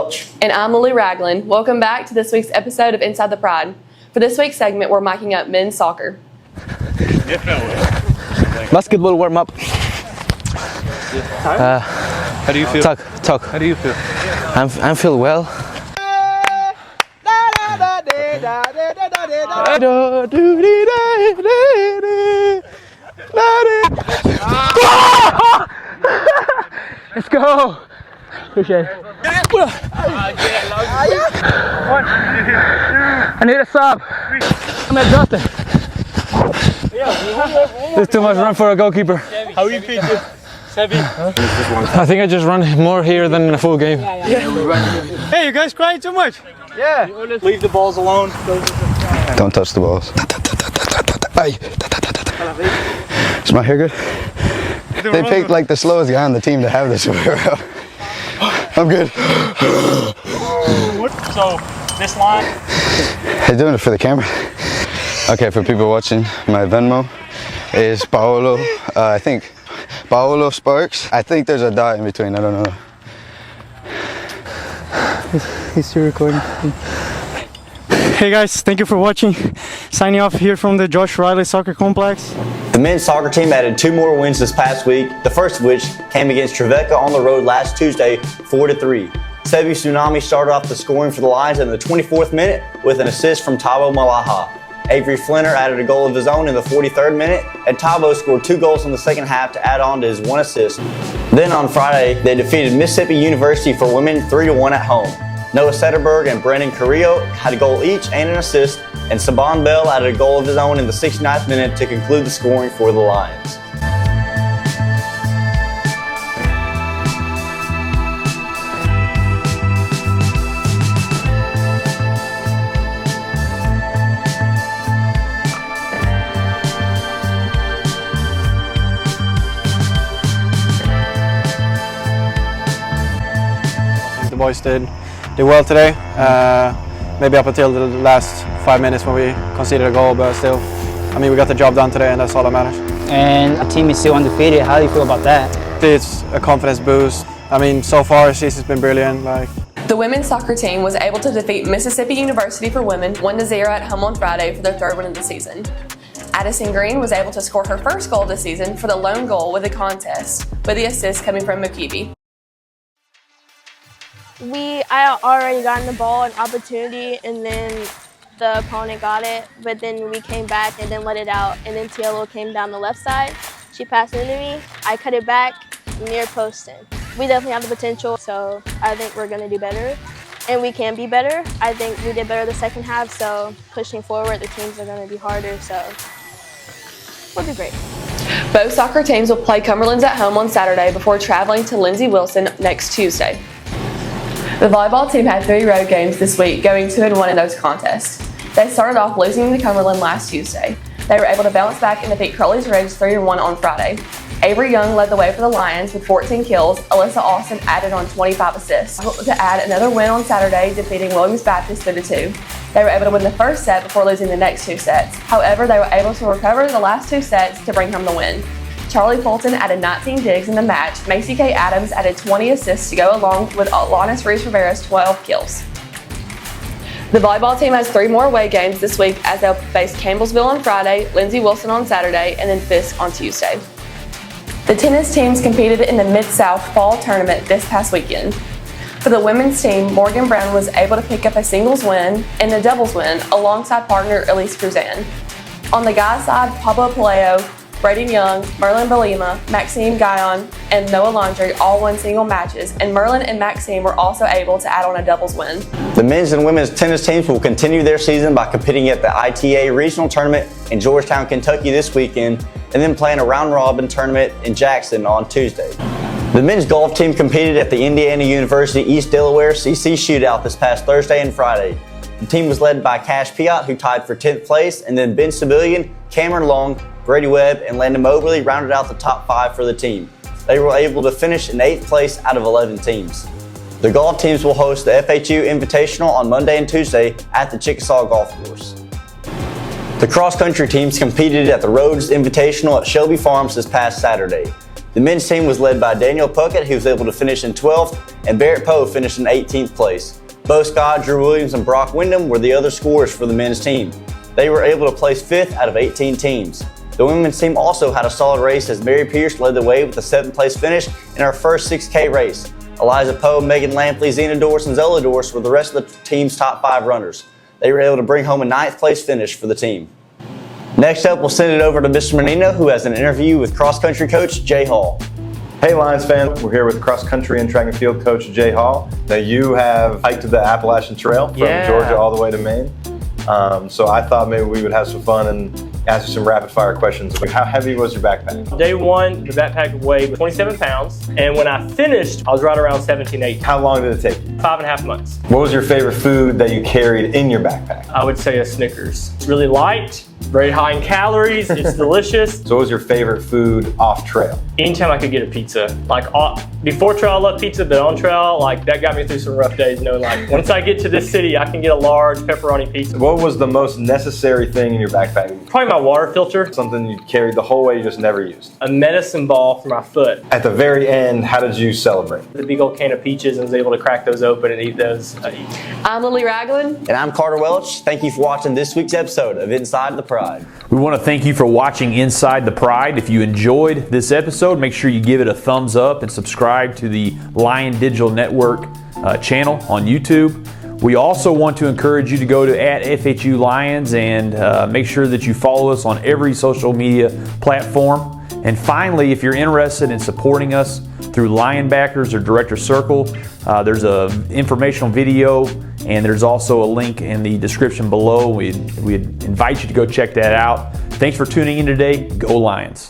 Welch. And I'm Lily Ragland. Welcome back to this week's episode of Inside the Pride. For this week's segment, we're miking up men's soccer. Basketball warm-up. How do you feel? Talk. How do you feel? I'm feel well. Let's go. Appreciate it. I need a sub. I'm exhausted. There's too much run for a goalkeeper. How are you feeling? I think I just run more here than in a full game. Hey, you guys crying too much? Yeah. Leave the balls alone. Don't touch the balls. Is my hair good? They picked like the slowest guy on the team to have this. I'm good. So, this line? I'm doing it for the camera. Okay, for people watching, my Venmo is Paolo. I think Paolo Sparks. I think there's a dot in between. I don't know. He's still recording. Hey guys, thank you for watching. Signing off here from the Josh Riley Soccer Complex. The men's soccer team added 2 more wins this past week, the first of which came against Trevecca on the road last Tuesday, 4-3. Sebi Tsunami started off the scoring for the Lions in the 24th minute with an assist from Tabo Malaha. Avery Flinner added a goal of his own in the 43rd minute, and Tabo scored 2 goals in the second half to add on to his 1 assist. Then on Friday, they defeated Mississippi University for women 3-1 at home. Noah Setterberg and Brandon Carrillo had a goal each and an assist, and Saban Bell added a goal of his own in the 69th minute to conclude the scoring for the Lions. The boys did well today. Maybe up until the last 5 minutes when we conceded a goal, but still, I mean, we got the job done today, and that's all that matters. And the team is still undefeated. How do you feel about that? It's a confidence boost. I mean, so far the season's been brilliant. The women's soccer team was able to defeat Mississippi University for women 1-0 at home on Friday for their 3rd win of the season. Addison Green was able to score her first goal of the season for the lone goal with the contest, with the assist coming from Mukibi. I already gotten the ball, an opportunity, and then the opponent got it, but then we came back and then let it out, and then Tielo came down the left side. She passed into me, I cut it back, near posting. We definitely have the potential, so I think we're gonna do better, and we can be better. I think we did better the second half, so pushing forward, the teams are gonna be harder, so we'll do great. Both soccer teams will play Cumberland's at home on Saturday before traveling to Lindsey Wilson next Tuesday. The volleyball team had 3 road games this week, going 2-1 in those contests. They started off losing to Cumberland last Tuesday. They were able to bounce back and defeat Crowley's Ridge 3-1 on Friday. Avery Young led the way for the Lions with 14 kills. Alyssa Austin added on 25 assists. To add another win on Saturday, defeating Williams Baptist 3-2. They were able to win the first set before losing the next 2 sets. However, they were able to recover the last 2 sets to bring home the win. Charlie Fulton added 19 digs in the match. Macy K. Adams added 20 assists to go along with Alanis Reese-Rivera's 12 kills. The volleyball team has 3 more away games this week as they'll face Campbellsville on Friday, Lindsey Wilson on Saturday, and then Fisk on Tuesday. The tennis teams competed in the Mid-South Fall Tournament this past weekend. For the women's team, Morgan Brown was able to pick up a singles win and a doubles win alongside partner Elise Cruzan. On the guys' side, Pablo Paleo, Braden Young, Merlin Belima, Maxime Guyon, and Noah Laundry all won single matches, and Merlin and Maxime were also able to add on a doubles win. The men's and women's tennis teams will continue their season by competing at the ITA Regional Tournament in Georgetown, Kentucky this weekend, and then playing a round-robin tournament in Jackson on Tuesday. The men's golf team competed at the Indiana University East Delaware CC Shootout this past Thursday and Friday. The team was led by Cash Piot, who tied for 10th place, and then Ben Civilian, Cameron Long, Brady Webb, and Landon Mobley rounded out the top 5 for the team. They were able to finish in 8th place out of 11 teams. The golf teams will host the FHU Invitational on Monday and Tuesday at the Chickasaw Golf Course. The cross-country teams competed at the Rhodes Invitational at Shelby Farms this past Saturday. The men's team was led by Daniel Puckett, who was able to finish in 12th, and Barrett Poe finished in 18th place. Bo Scott, Drew Williams, and Brock Wyndham were the other scorers for the men's team. They were able to place 5th out of 18 teams. The women's team also had a solid race as Mary Pierce led the way with a 7th place finish in our first 6K race. Eliza Poe, Megan Lampley, Zena Dorse, and Zella Dorse were the rest of the team's top 5 runners. They were able to bring home a 9th place finish for the team. Next up, we'll send it over to Mr. Menino, who has an interview with cross-country coach Jay Hall. Hey Lions fans, we're here with cross-country and track and field coach Jay Hall. Now you have hiked the Appalachian Trail from Georgia all the way to Maine. So I thought maybe we would have some fun and ask you some rapid-fire questions. How heavy was your backpack? Day one, the backpack weighed 27 pounds, and when I finished, I was right around 17, 18. How long did it take you? 5.5 months. What was your favorite food that you carried in your backpack? I would say a Snickers. It's really light, very high in calories, it's delicious. So what was your favorite food off trail? Anytime I could get a pizza. Like before trail I love pizza, but on trail, like that got me through some rough days knowing like once I get to this city, I can get a large pepperoni pizza. What was the most necessary thing in your backpack? Probably my water filter. Something you carried the whole way, you just never used. A medicine ball for my foot. At the very end, how did you celebrate? The big old can of peaches and was able to crack those open and eat those. I'm Lily Ragland. And I'm Carter Welch. Thank you for watching this week's episode of Inside the Pride. We want to thank you for watching Inside the Pride. If you enjoyed this episode, make sure you give it a thumbs up and subscribe to the Lion Digital Network channel on YouTube. We also want to encourage you to go to @FHU Lions and make sure that you follow us on every social media platform. And finally, if you're interested in supporting us through Lionbackers or Director Circle, there's an informational video and there's also a link in the description below. We'd invite you to go check that out. Thanks for tuning in today. Go Lions.